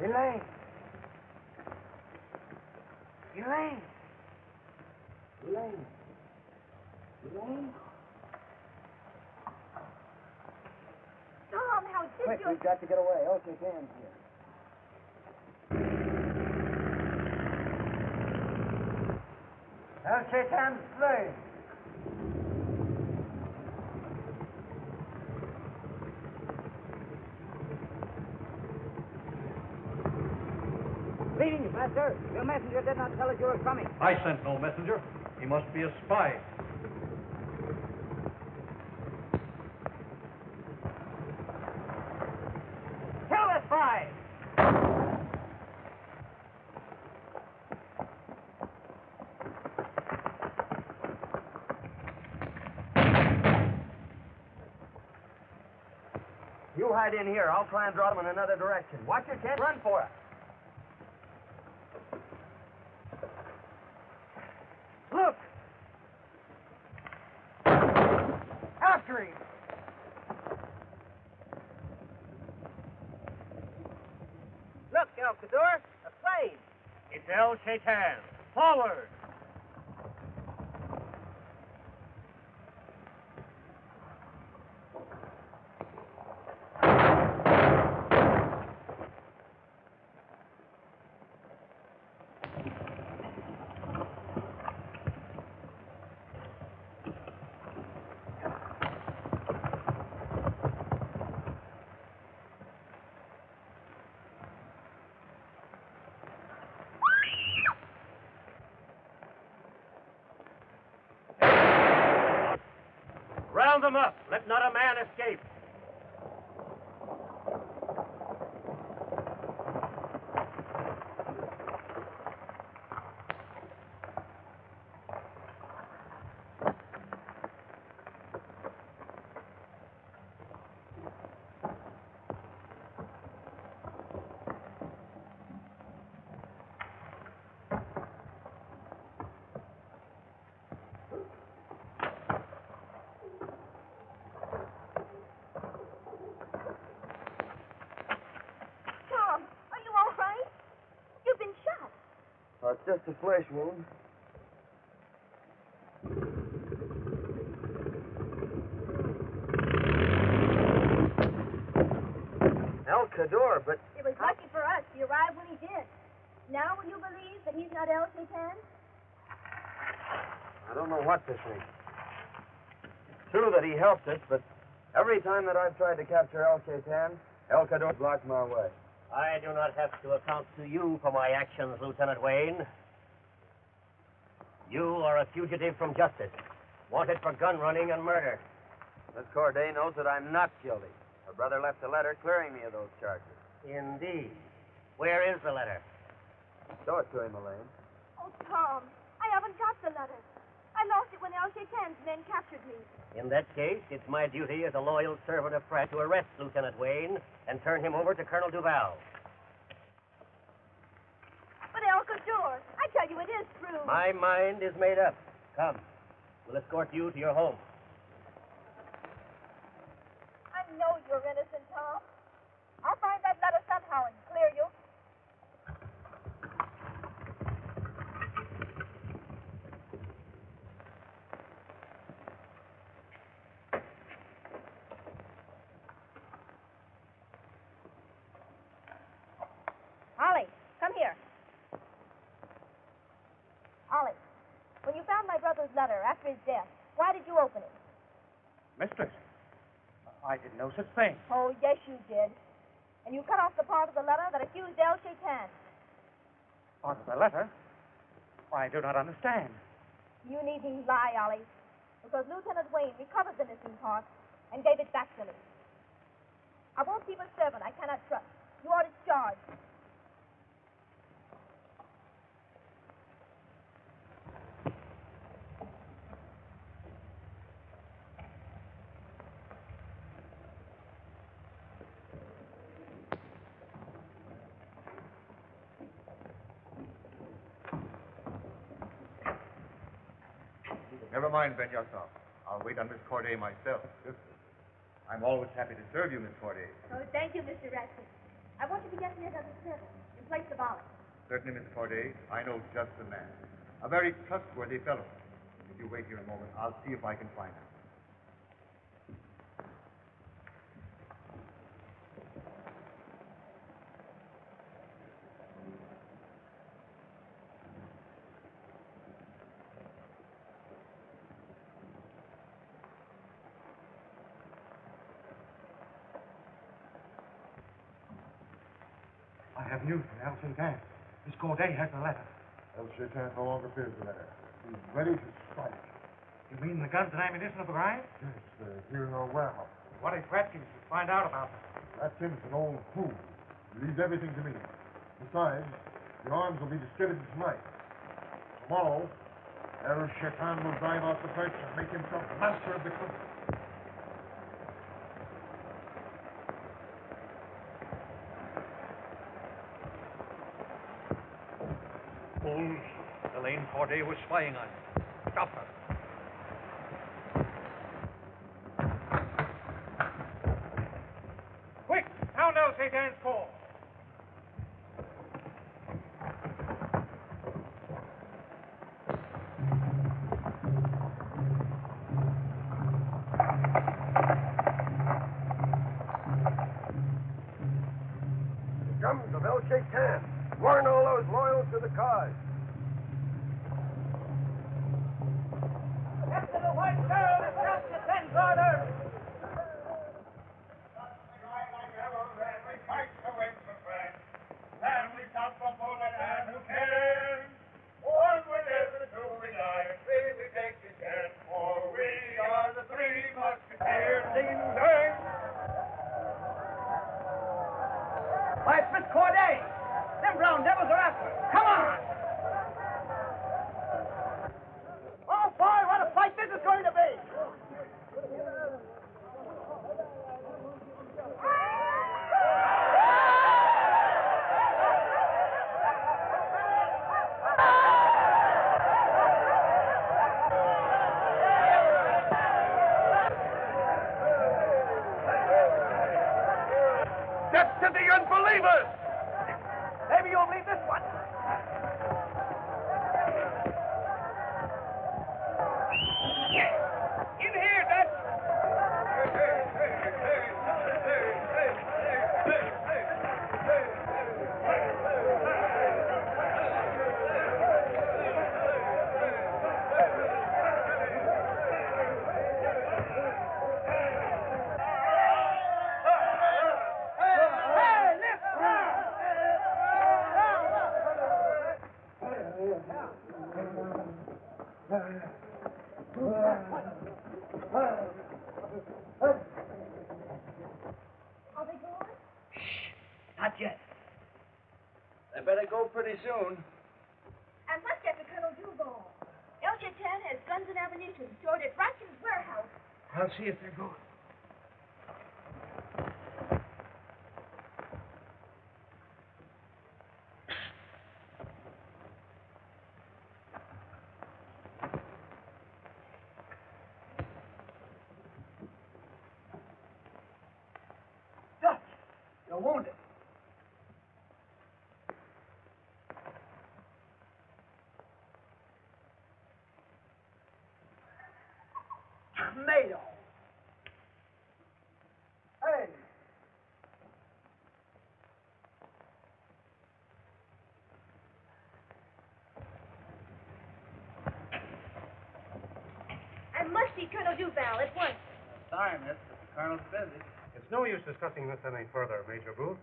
Elaine! Elaine! Elaine! Elaine? Tom, how did Quick, you... we've got to get away. Okay, hands here. Shaitan's slain. Greetings, master. Your messenger did not tell us you were coming. I sent no messenger. He must be a spy. Kill the spy! You hide in here. I'll try and draw them in another direction. Watch your chance. Run for it. Look! After him! Look, El Cador, a plane. It's El Shaitan. Forward! Round them up. Let not a man escape. It's just a flesh wound. El Cador, but... It was lucky for us. He arrived when he did. Now will you believe that he's not El Shaitan? I don't know what to think. It's true that he helped us, but every time that I've tried to capture El Shaitan, El Cador blocked my way. I do not have to account to you for my actions, Lieutenant Wayne. You are a fugitive from justice, wanted for gun running and murder. Miss Corday knows that I'm not guilty. Her brother left a letter clearing me of those charges. Indeed. Where is the letter? Show it to him, Elaine. Oh, Tom, I haven't got the letter. I lost it when El Shaitan's men captured me. In that case, it's my duty as a loyal servant of France to arrest Lieutenant Wayne and turn him over to Colonel Duval. But El Cador, I tell you, it is true. My mind is made up. Come. We'll escort you to your home. I know you're innocent, Tom. I'll find that letter somehow and clear you. Ollie, come here. Ollie, when you found my brother's letter after his death, why did you open it? Mistress, I did no such thing. Oh, yes, you did. And you cut off the part of the letter that accused El Shaitan. Part of the letter? I do not understand. You needn't lie, Ollie, because Lieutenant Wayne recovered the missing part and gave it back to me. I won't keep a servant I cannot trust. You are discharged. Never mind, Ben yourself. I'll wait on Miss Corday myself. I'm always happy to serve you, Miss Corday. Oh, thank you, Mr. Ratcliffe. I want you to get me another servant in place of Ollie. Certainly, Mr. Corday. I know just the man. A very trustworthy fellow. If you wait here a moment, I'll see if I can find him. I have news from El Shaitan. Miss Corday has the letter. El Shaitan no longer fears the letter. He's ready to strike. You mean the guns and ammunition have arrived? Yes, they're here in our warehouse. What if Watkins should find out about them? Watkins, an old fool. He leaves everything to me. Besides, the arms will be distributed tonight. Tomorrow, El Shaitan will drive out the French and make himself master of the country. Fools. Elaine Corday was spying on you. Stop her. Quick! Sound El Shaitan's call. The drums of El Shaitan. Warn all those loyal to the cause. After the white girl is just the 10th order. Why, it's Miss Corday. Them brown devils are after her. Come on! Oh, boy, what a fight this is going to be! Death to the unbelievers! Maybe you'll leave this one. In here, Dutch. Are they gone? Not yet. They better go pretty soon. And let's get to Colonel Duval. El Shaitan has guns and ammunition stored at Watkins' warehouse. I'll see if they're going. Dutch, you're wounded. Tomato. Hey. I must see Colonel Duval at once. Sorry, miss, but the colonel's busy. It's no use discussing this any further, Major Booth.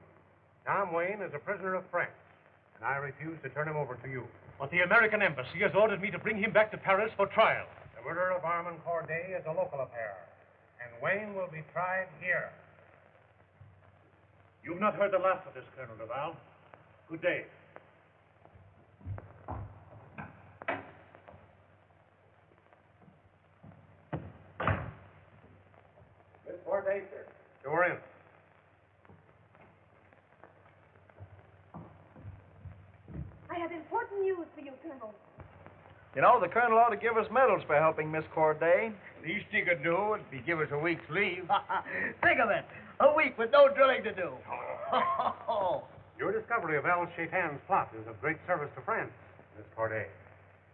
Tom Wayne is a prisoner of France, and I refuse to turn him over to you. But the American embassy has ordered me to bring him back to Paris for trial. The murder of Armand Corday is a local affair, and Wayne will be tried here. You've not heard the last of this, Colonel Duval. Good day. Miss Corday, sir. You're in. I have important news for you, Colonel. You know, the colonel ought to give us medals for helping Miss Corday. Least he could do would be give us a week's leave. Think of it. A week with no drilling to do. Your discovery of El Shaitan's plot is of great service to France, Miss Corday.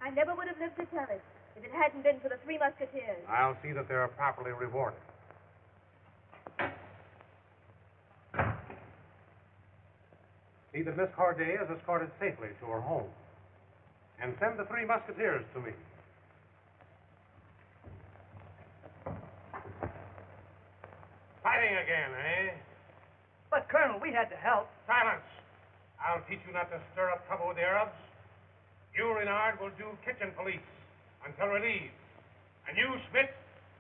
I never would have lived to tell it if it hadn't been for the Three Musketeers. I'll see that they're properly rewarded. See that Miss Corday is escorted safely to her home. And send the Three Musketeers to me. Fighting again, eh? But, Colonel, we had to help. Silence! I'll teach you not to stir up trouble with the Arabs. You, Renard, will do kitchen police until relieved. And you, Schmidt,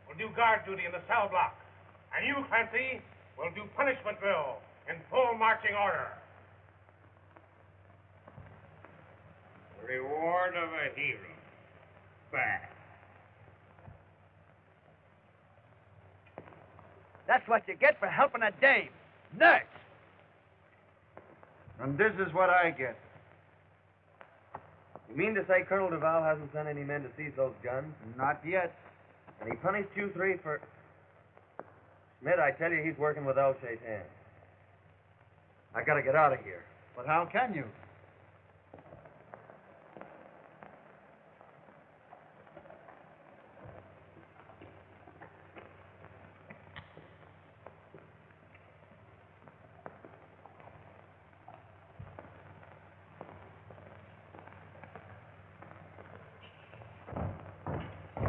will do guard duty in the cell block. And you, Clancy, will do punishment drill in full marching order. The reward of a hero. Bah. That's what you get for helping a dame. Nurse! And this is what I get. You mean to say Colonel Duval hasn't sent any men to seize those guns? Not yet. And he punished you three for... Schmidt, I tell you, he's working with El Shaitan. I gotta get out of here. But how can you?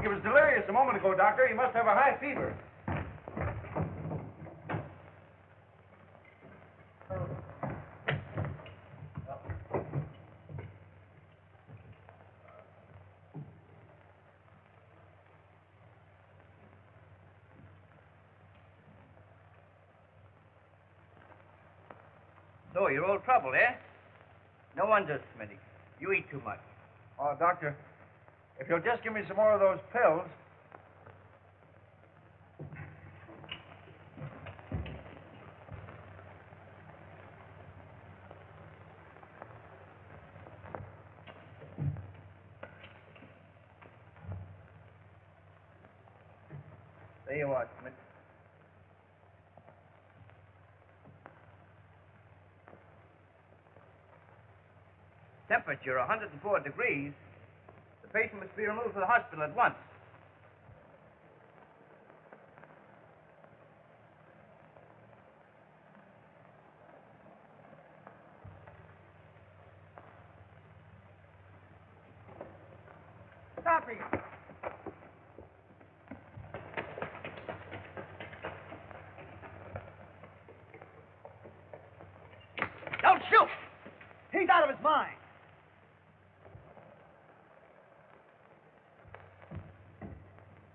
He was delirious a moment ago, Doctor. He must have a high fever. So, you're old trouble, eh? No wonder, Smitty. You eat too much. Oh, Doctor, if you'll just give me some more of those pills. There you are, Smith. Temperature 104 degrees. The patient must be removed to the hospital at once. Stop him! Don't shoot! He's out of his mind.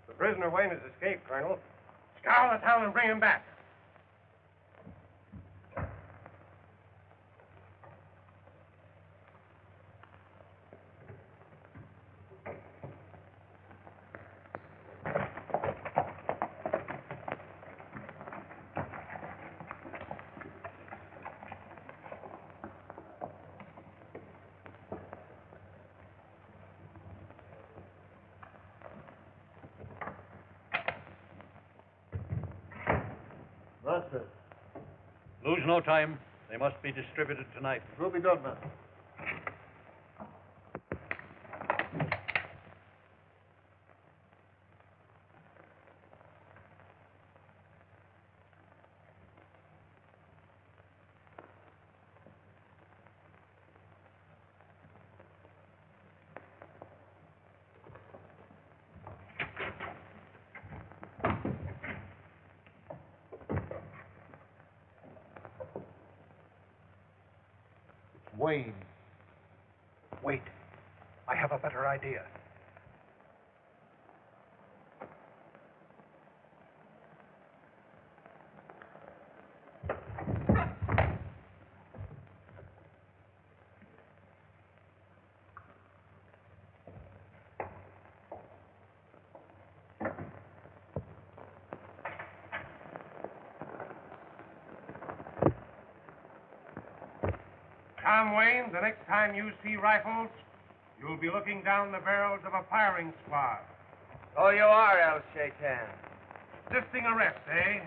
The prisoner Wayne has escaped, Colonel. Scour the town and bring him back. Master, Lose no time. They must be distributed tonight. it will be done, Master. Wayne. Wait. I have a better idea. Tom Wayne, the next time you see rifles, you'll be looking down the barrels of a firing squad. Oh, you are, El Shaitan. Resisting arrest, eh?